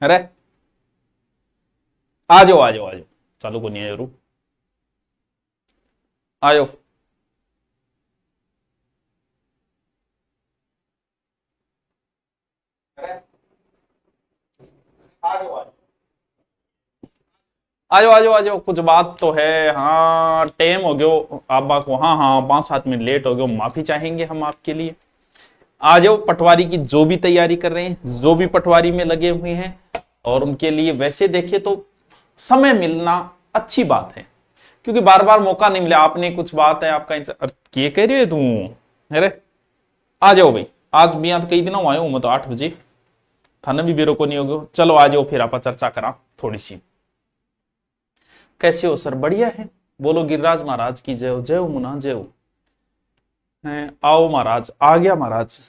अरे आ जाओ आ जाओ आ जाओ, चालू को नहीं है जरूर, आ जाओ। आ जाओ आ जाओ आ जाओ, कुछ बात तो है। हाँ टाइम हो गयो आप को, हाँ हाँ 5-7 मिनट लेट हो गयो, माफी चाहेंगे हम आपके लिए। आ जाओ, पटवारी की जो भी तैयारी कर रहे हैं, जो भी पटवारी में लगे हुए हैं, और उनके लिए वैसे देखे तो समय मिलना अच्छी बात है, क्योंकि बार बार मौका नहीं मिला। आपने कुछ बात है आपका ये कह रही है तू, अरे आ जाओ भाई, आज भी तो कई दिन आयो मैं तो 8 बजे, थाना भी बेरो को नहीं होगा। चलो आ जाओ फिर आप चर्चा करा थोड़ी सी। कैसे हो सर? बढ़िया है। बोलो गिरिराज महाराज की जय हो। जय हो मुना, जय हो। आओ महाराज, आ गया महाराज।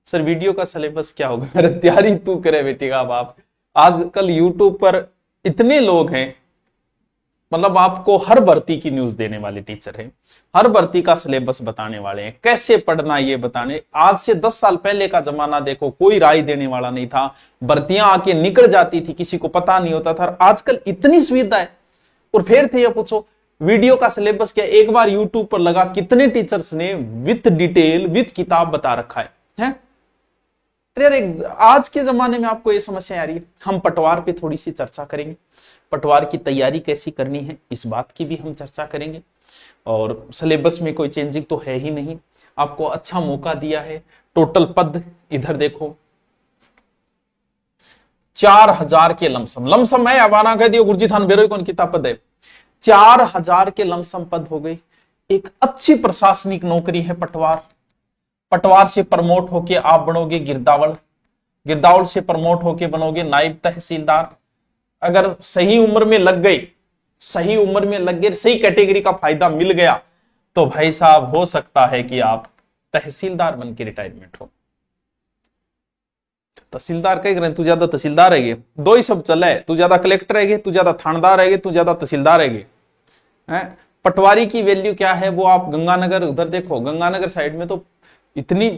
सर वीडियो का सिलेबस क्या होगा? अरे तैयारी तू करे बेटी का बाप। आजकल यूट्यूब पर इतने लोग हैं, मतलब आपको हर भर्ती की न्यूज देने वाले टीचर हैं, हर भर्ती का सिलेबस बताने वाले हैं, कैसे पढ़ना ये बताने। आज से 10 साल पहले का जमाना देखो, कोई राय देने वाला नहीं था, भर्तियां आके निकल जाती थी, किसी को पता नहीं होता था। आजकल इतनी सुविधा है। और फिर थे ये पूछो वीडियो का सिलेबस क्या, एक बार यूट्यूब पर लगा, कितने टीचर्स ने विथ डिटेल विथ किताब बता रखा है? अरे आज के जमाने में आपको ये समस्या आ रही है। हम पटवार पे थोड़ी सी चर्चा करेंगे, पटवार की तैयारी कैसी करनी है इस बात की भी हम चर्चा करेंगे। और सिलेबस में कोई चेंजिंग तो है ही नहीं, आपको अच्छा मौका दिया है। टोटल पद इधर देखो, 4000 के लमसम, लमसम है अबाना कह दियो गुरुजी थान बेरोई कौन किताब पद है, 4000 के लमसम पद हो गई। एक अच्छी प्रशासनिक नौकरी है पटवार। पटवार से प्रमोट होके आप बनोगे गिरदावल, गिरदावल से प्रमोट होके बनोगे नायब तहसीलदार। अगर सही उम्र में लग गई, सही उम्र में लग गए, सही कैटेगरी का फायदा मिल गया, तो भाई साहब हो सकता है कि आप तहसीलदार बन के रिटायरमेंट हो। तहसीलदार कह रहे तू ज्यादा तहसीलदार है, दो ही सब चले, तू ज्यादा कलेक्टर है, तू ज्यादा थानेदार है, तू ज्यादा तहसीलदार है। पटवारी की वैल्यू क्या है वो आप गंगानगर उधर देखो, गंगानगर साइड में तो इतनी,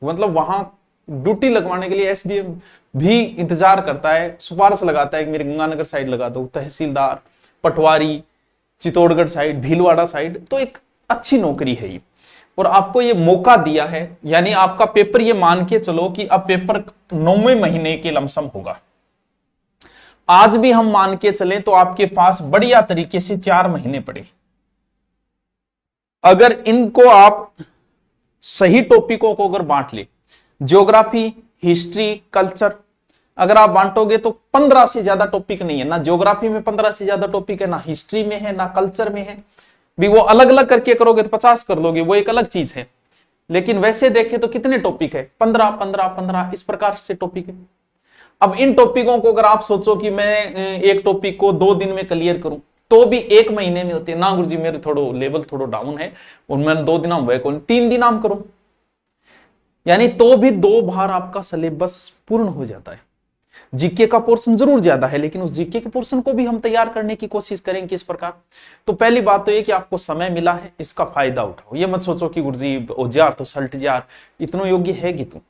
मतलब वहां ड्यूटी लगवाने के लिए एसडीएम भी इंतजार करता है, सिफारिश लगाता है कि मेरे गंगानगर साइड लगा दो। तहसीलदार, पटवारी, चित्तौड़गढ़ साइड, भीलवाड़ा साइड, तो एक अच्छी नौकरी है ये। और आपको ये मौका दिया है, यानी आपका पेपर ये मान के चलो कि अब पेपर 9वें महीने के लमसम होगा। आज भी हम मान के चले तो आपके पास बढ़िया तरीके से 4 महीने पड़े। अगर इनको आप सही टॉपिकों को अगर बांट ले, ज्योग्राफी, हिस्ट्री, कल्चर, अगर आप बांटोगे तो 15 से ज्यादा टॉपिक नहीं है ना। ज्योग्राफी में 15 से ज्यादा टॉपिक है, ना हिस्ट्री में है, ना कल्चर में है। भी वो अलग अलग करके करोगे तो 50 कर लोगे, वो एक अलग चीज है। लेकिन वैसे देखे तो कितने टॉपिक है? 15 15 15 इस प्रकार से टॉपिक है। अब इन टॉपिकों को अगर आप सोचो कि मैं एक टॉपिक को 2 दिन में क्लियर करूं, तो भी 1 महीने में होते ना। गुरुजी मेरे थोड़ो लेवल थोड़ो डाउन है और मैंने 2 दिन हुए कौन, 3 दिन आम करो, यानी तो भी 2 बार आपका सिलेबस पूर्ण हो जाता है। जीके का पोर्शन जरूर ज्यादा है, लेकिन उस जीके के पोर्शन को भी हम तैयार करने की कोशिश करेंगे इस प्रकार। तो पहली बात तो ये कि आपको समय मिला है, इसका फायदा उठाओ। ये मत सोचो कि गुरुजी औजार तो सल्ट जार, इतना योग्य है कि तू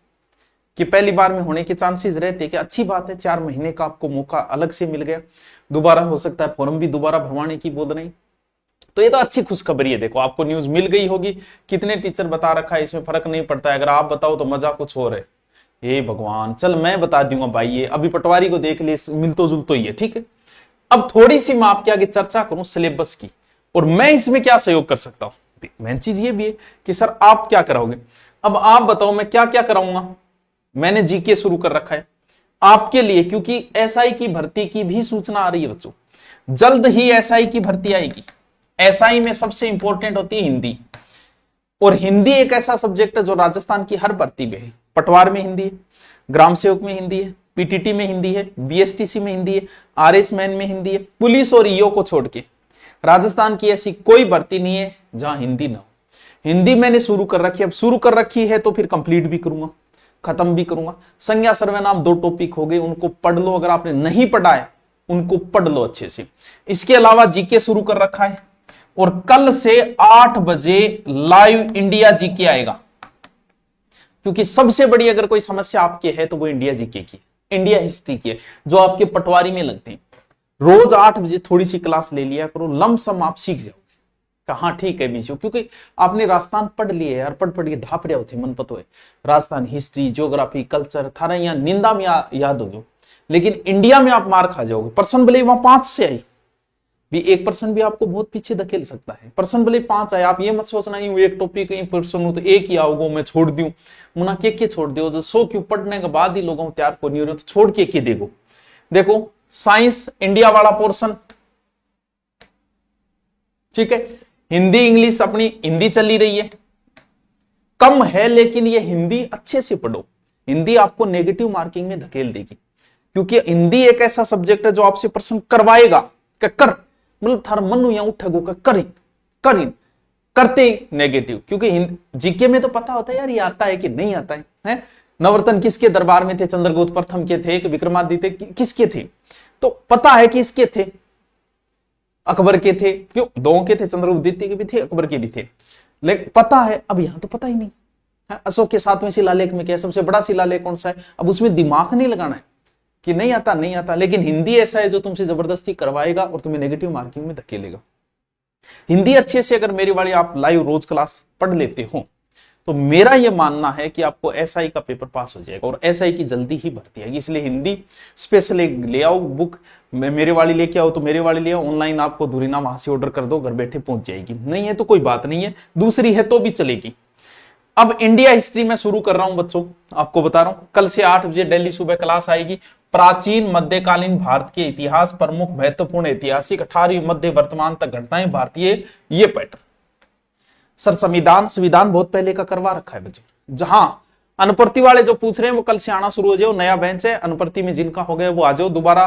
कि पहली बार में होने के चांसेस रहते कि अच्छी बात है, 4 महीने का आपको मौका अलग से मिल गया। दोबारा हो सकता है फॉर्म भी दोबारा भरवाने की बोल रही, तो ये तो अच्छी खुशखबरी है। देखो आपको न्यूज मिल गई होगी, कितने टीचर बता रखा है, इसमें फर्क नहीं पड़ता है। अगर आप बताओ तो मजा कुछ और है। हे भगवान, चल मैं बता दूंगा भाई, ये अभी पटवारी को देख ले, मिलतो जुलतो ही है, ठीक है। अब थोड़ी सी मैं आपके आगे चर्चा करूं सिलेबस की, और मैं इसमें क्या सहयोग कर सकता हूं। मेन चीज ये भी है कि सर आप क्या कराओगे। अब आप बताओ मैं क्या क्या कराऊंगा। मैंने जीके शुरू कर रखा है आपके लिए, क्योंकि एसआई की भर्ती की भी सूचना आ रही है बच्चों। जल्द ही एसआई की भर्ती आएगी। एसआई में सबसे इंपॉर्टेंट होती है हिंदी, और हिंदी एक ऐसा सब्जेक्ट है जो राजस्थान की हर भर्ती में है। पटवार में हिंदी है, ग्राम सेवक में हिंदी है, पीटीटी में हिंदी है, बीएसटीसी में हिंदी है, आरएस मैन में हिंदी है। पुलिस और ईओ को छोड़ के राजस्थान की ऐसी कोई भर्ती नहीं है जहां हिंदी ना हो। हिंदी मैंने शुरू कर रखी है, अब शुरू कर रखी है तो फिर कंप्लीट भी करूंगा, खत्म भी करूंगा। संज्ञा सर्वनाम 2 टॉपिक हो गए, उनको पढ़ लो। अगर आपने नहीं पढ़ा है उनको पढ़ लो अच्छे से। इसके अलावा जीके शुरू कर रखा है, और कल से 8 बजे लाइव इंडिया जीके आएगा, क्योंकि सबसे बड़ी अगर कोई समस्या आपकी है तो वो इंडिया जीके की। इंडिया हिस्ट्री की है, जो आपके पटवारी में लगते हैं। रोज 8 बजे थोड़ी सी क्लास ले लिया करो, लमसम आप सीख जाओगे। कहाँ ठीक है बीचो, क्योंकि आपने राजस्थान पढ़ लिए यार, पढ़ के धाप रहे होते मन पतो है। राजस्थान हिस्ट्री, ज्योग्राफी, कल्चर थारा यहाँ निंदा में याद हो गयो, लेकिन इंडिया में आप मार खा जाओगे। पर्सन भले वहां 5 से आई भी, 1% भी आपको बहुत पीछे धकेल सकता है। पर्सन भले 5 आए, आप ये मत सोचना एक टॉपिक पर्सन हो तो एक ही आओगे मैं छोड़ दूं, मुना के छोड़ दो, जो 100 क्यों पढ़ने के बाद ही लोगों तैयार को नहीं हो रहे तो छोड़ के देखो। देखो साइंस इंडिया वाला पोर्शन, ठीक है। हिंदी इंग्लिश अपनी हिंदी चली रही है, कम है, लेकिन ये हिंदी अच्छे से पढ़ो। हिंदी आपको नेगेटिव मार्किंग में धकेल देगी, क्योंकि हिंदी एक ऐसा सब्जेक्ट है जो आपसे प्रश्न करवाएगा कर, मतलब थार मन या उठेगो करी करते नेगेटिव, क्योंकि जीके में तो पता होता है यार ये आता है कि नहीं आता है? नवरत्न किसके दरबार में थे? चंद्रगुप्त प्रथम के थे कि विक्रमादित्य किसके थे? तो पता है कि इसके थे, अकबर के थे, क्यों दो के थे, चंद्रगुप्त द्वितीय के भी थे, अकबर के भी थे, लेकिन पता है। अब यहां तो पता ही नहीं है। अशोक के 7वें शिलालेख में क्या है, सबसे बड़ा शिलालेख कौन सा है? अब उसमें दिमाग नहीं लगाना है कि नहीं आता, लेकिन हिंदी ऐसा है जो तुमसे जबरदस्ती करवाएगा और तुम्हें नेगेटिव मार्किंग में धकेलेगा। हिंदी अच्छे से अगर मेरी वाली आप लाइव रोज क्लास पढ़ लेते हो तो मेरा यह मानना है कि आपको एसआई का पेपर पास हो जाएगा, और एसआई की जल्दी ही भर्ती आएगी। इसलिए हिंदी स्पेशल ले आओ बुक, मेरे वाली लेके आओ तो मेरे वाली ले आओ, ऑनलाइन आपको धुरीना वहां से ऑर्डर कर दो, घर बैठे पहुंच जाएगी। नहीं है तो कोई बात नहीं है, दूसरी है तो भी चलेगी। अब इंडिया हिस्ट्री में शुरू कर रहा हूं बच्चों, आपको बता रहा हूं कल से 8 बजे दिल्ली सुबह क्लास आएगी। प्राचीन मध्यकालीन भारत के इतिहास, प्रमुख महत्वपूर्ण ऐतिहासिक 18वीं मध्य वर्तमान तक घटनाएं भारतीय, ये पैटर्न। सर संविधान बहुत पहले का करवा रखा है बच्चों। जहां अनुप्रति वाले जो पूछ रहे हैं वो कल से आना शुरू हो जाओ, नया बेंच है, अनुप्रति में जिनका हो गया वो आ जाओ। दोबारा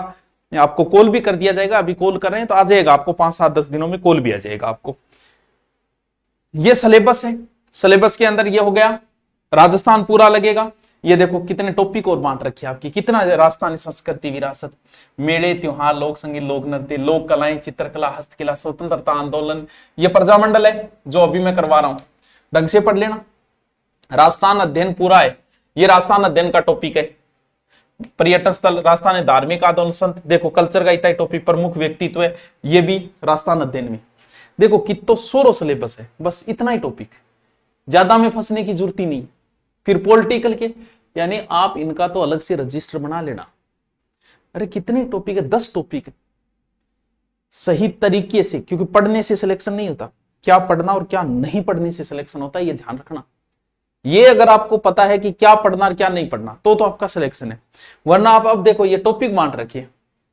आपको कॉल भी कर दिया जाएगा, अभी कॉल कर रहे हैं तो आ जाएगा आपको, 5-7-10 दिनों में कॉल भी आ जाएगा आपको। ये सिलेबस है, सिलेबस के अंदर ये हो गया, राजस्थान पूरा लगेगा। ये देखो कितने टॉपिक और बांट रखे आपकी, कितना राजस्थानी संस्कृति विरासत, मेले त्योहार, लोक संगीत, लोक नृत्य, लोक कलाएं, चित्रकला, हस्तकला, स्वतंत्रता आंदोलन, ये प्रजामंडल है जो अभी मैं करवा रहा हूं, ढंग से पढ़ लेना। राजस्थान अध्ययन पूरा है, ये राजस्थान अध्ययन का टॉपिक है। पर्यटन स्थल, राजस्थान धार्मिक आंदोलन, संत, देखो कल्चर का इतना टॉपिक, प्रमुख व्यक्तित्व है, ये भी राजस्थान अध्ययन में। देखो कितो सोरो सिलेबस है, बस इतना ही टॉपिक, ज्यादा में फंसने की जरूरत ही नहीं। फिर पॉलिटिकल के, यानी आप इनका तो अलग से रजिस्टर बना लेना। अरे कितने टॉपिक है, 10 टॉपिक सही तरीके से, क्योंकि पढ़ने से सिलेक्शन नहीं होता, क्या पढ़ना और क्या नहीं पढ़ने से सिलेक्शन होता है, ये ध्यान रखना। ये अगर आपको पता है कि क्या पढ़ना और क्या नहीं पढ़ना तो आपका सिलेक्शन है, वरना आप अब देखो ये टॉपिक बांट रखिए,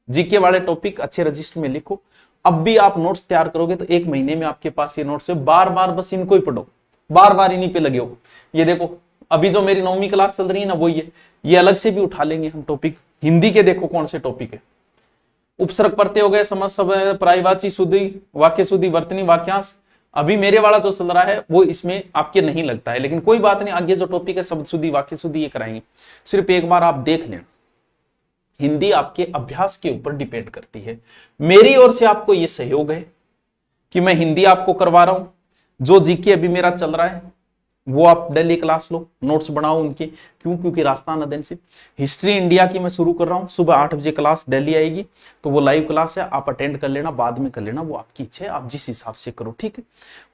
जीके वाले टॉपिक अच्छे रजिस्टर में लिखो। अब भी आप नोट्स तैयार करोगे तो 1 महीने में आपके पास ये नोट्स है, बार बार बस इनको ही पढ़ो, बार बार इन्हीं पे लगे हो। ये देखो अभी जो मेरी 9वीं क्लास चल रही है ना, वो ये अलग से भी उठा लेंगे हम टॉपिक। हिंदी के देखो कौन से टॉपिक है, उपसर्ग प्रत्यय हो गए, समझ सब, प्रायवाची शुद्धि, वाक्य शुद्धि, वर्तनी, वाक्यांश। अभी मेरे वाला जो चल रहा है वो इसमें आपके नहीं लगता है, लेकिन कोई बात नहीं, आगे जो टॉपिक है शब्द शुद्धि, वाक्य शुद्धि, ये कराएंगे। सिर्फ एक बार आप देख लेना, हिंदी आपके अभ्यास के ऊपर डिपेंड करती है। मेरी ओर से आपको यह सहयोग है कि मैं हिंदी आपको करवा रहा हूं, जो जीके अभी मेरा चल रहा है वो आप डेली क्लास लो, नोट्स बनाओ उनके, क्यों? क्योंकि राजस्थान अध्ययन से हिस्ट्री इंडिया की मैं शुरू कर रहा हूं, सुबह 8 बजे क्लास डेली आएगी, तो वो लाइव क्लास है, आप अटेंड कर लेना, बाद में कर लेना, वो आपकी इच्छा है, आप जिस हिसाब से करो, ठीक है।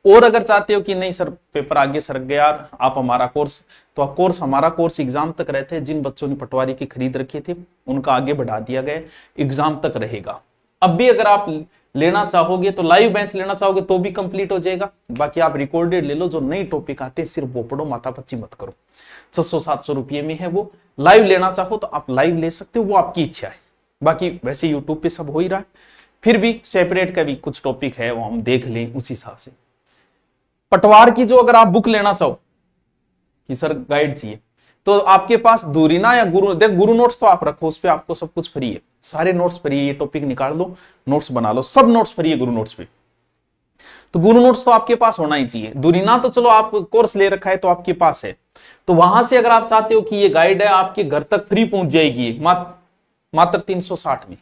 और अगर चाहते हो कि नहीं सर पेपर आगे सरक गया, आप हमारा कोर्स, तो आप कोर्स, हमारा कोर्स एग्जाम तक रहते हैं। जिन बच्चों ने पटवारी की खरीद रखे थे उनका आगे बढ़ा दिया गया, एग्जाम तक रहेगा। अब भी अगर आप लेना चाहोगे तो, लाइव बेंच लेना चाहोगे तो भी कंप्लीट हो जाएगा, बाकी आप रिकॉर्डेड ले लो, जो नई टॉपिक आते हैं सिर्फ वो पढ़ो, माथापच्ची मत करो। 600-700 रुपये में है वो, लाइव लेना चाहो तो आप लाइव ले सकते हो, वो आपकी इच्छा है। बाकी वैसे यूट्यूब पे सब हो ही रहा है, फिर भी सेपरेट का भी कुछ टॉपिक है वो हम देख लें उस हिसाब से। पटवार की जो अगर आप बुक लेना चाहो कि सर गाइड चाहिए, तो आपके पास दूरीना या गुरु नोट्स तो आप रखो, उस पर आपको सब कुछ फ्री है, सारे नोट्स फ्री है, ये टॉपिक निकाल लो, नोट्स बना लो, सब नोट्स फ्री है गुरु नोट्स पे। तो गुरु नोट्स तो आपके पास होना ही चाहिए। दूरीना तो चलो आप कोर्स ले रखा है तो आपके पास है, तो वहां से अगर आप चाहते हो कि ये गाइड है आपके घर तक फ्री पहुंच जाएगी मात्र 360 में।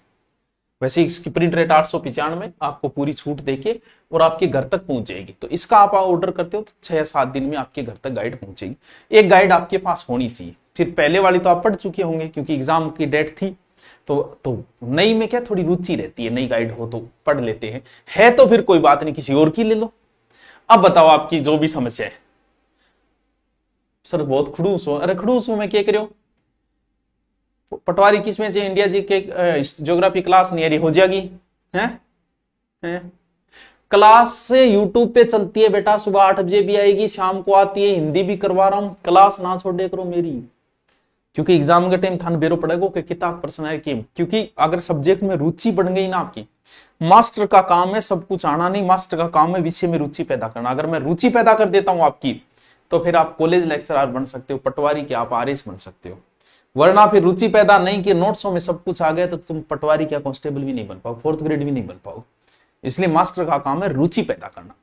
वैसे इसकी प्रिंट रेट 895 में, आपको पूरी छूट देके और आपके घर तक पहुंच जाएगी। तो इसका आप ऑर्डर करते हो तो 6 या 7 दिन में आपके घर तक गाइड पहुंचेगी। एक गाइड आपके पास होनी चाहिए, फिर पहले वाली तो आप पढ़ चुके होंगे क्योंकि एग्जाम की डेट थी। तो नई में क्या थोड़ी रुचि रहती है, नई गाइड हो तो पढ़ लेते हैं, है तो फिर कोई बात नहीं, किसी और की ले लो। अब बताओ आपकी जो भी समस्या है। सर बहुत खड़ूस हो, अरे खड़ूस हूं मैं, क्या करो। पटवारी किस में से इंडिया जी के ज्योग्राफी क्लास नहीं आ रही, हो जाएगी हैं? क्लास से यूट्यूब पे चलती है बेटा, सुबह 8 बजे भी आएगी, शाम को आती है, हिंदी भी करवा रहा हूं, क्लास ना छोड़े करो मेरी, क्योंकि एग्जाम के टाइम थान बेरो पड़ेगा कि किताब प्रश्न है कि, क्योंकि अगर सब्जेक्ट में रुचि बढ़ गई ना आपकी, मास्टर का काम है सब कुछ आना नहीं, मास्टर का काम है विषय में रुचि पैदा करना। अगर मैं रुचि पैदा कर देता हूं आपकी, तो फिर आप कॉलेज लेक्चरर बन सकते हो, पटवारी के आप आरएस बन सकते हो। वरना फिर रुचि पैदा नहीं कि नोट्सों में सब कुछ आ गया तो तुम पटवारी क्या कांस्टेबल भी नहीं बन पाओ, 4th ग्रेड भी नहीं बन पाओ। इसलिए मास्टर का काम है रुचि पैदा करना।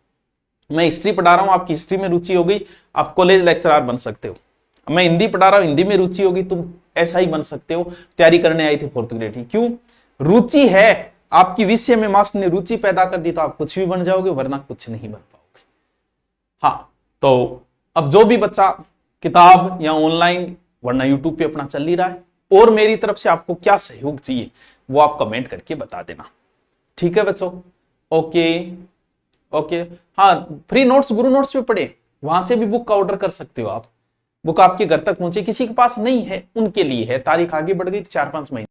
मैं हिस्ट्री पढ़ा रहा हूं, आपकी हिस्ट्री में रुचि हो गई, आप कॉलेज लेक्चरर बन सकते हो। मैं हिंदी पढ़ा रहा हूं, हिंदी में रुचि होगी, तुम ऐसा ही बन सकते हो। तैयारी करने आई थी 4th ग्रेड की, क्यों? रुचि है आपकी विषय में, मास्टर ने रुचि पैदा कर दी तो आप कुछ भी बन जाओगे, वरना कुछ नहीं बन पाओगे। हाँ, तो अब जो भी बच्चा किताब या ऑनलाइन वरना यूट्यूब पे अपना चल ही रहा है, और मेरी तरफ से आपको क्या सहयोग चाहिए वो आप कमेंट करके बता देना, ठीक है बच्चों? ओके। हाँ, फ्री नोट्स गुरु नोट्स पे पढ़े, वहां से भी बुक का ऑर्डर कर सकते हो आप। बुक आपके घर तक पहुंचे, किसी के पास नहीं है उनके लिए है, तारीख आगे बढ़ गई तो 4-5 महीने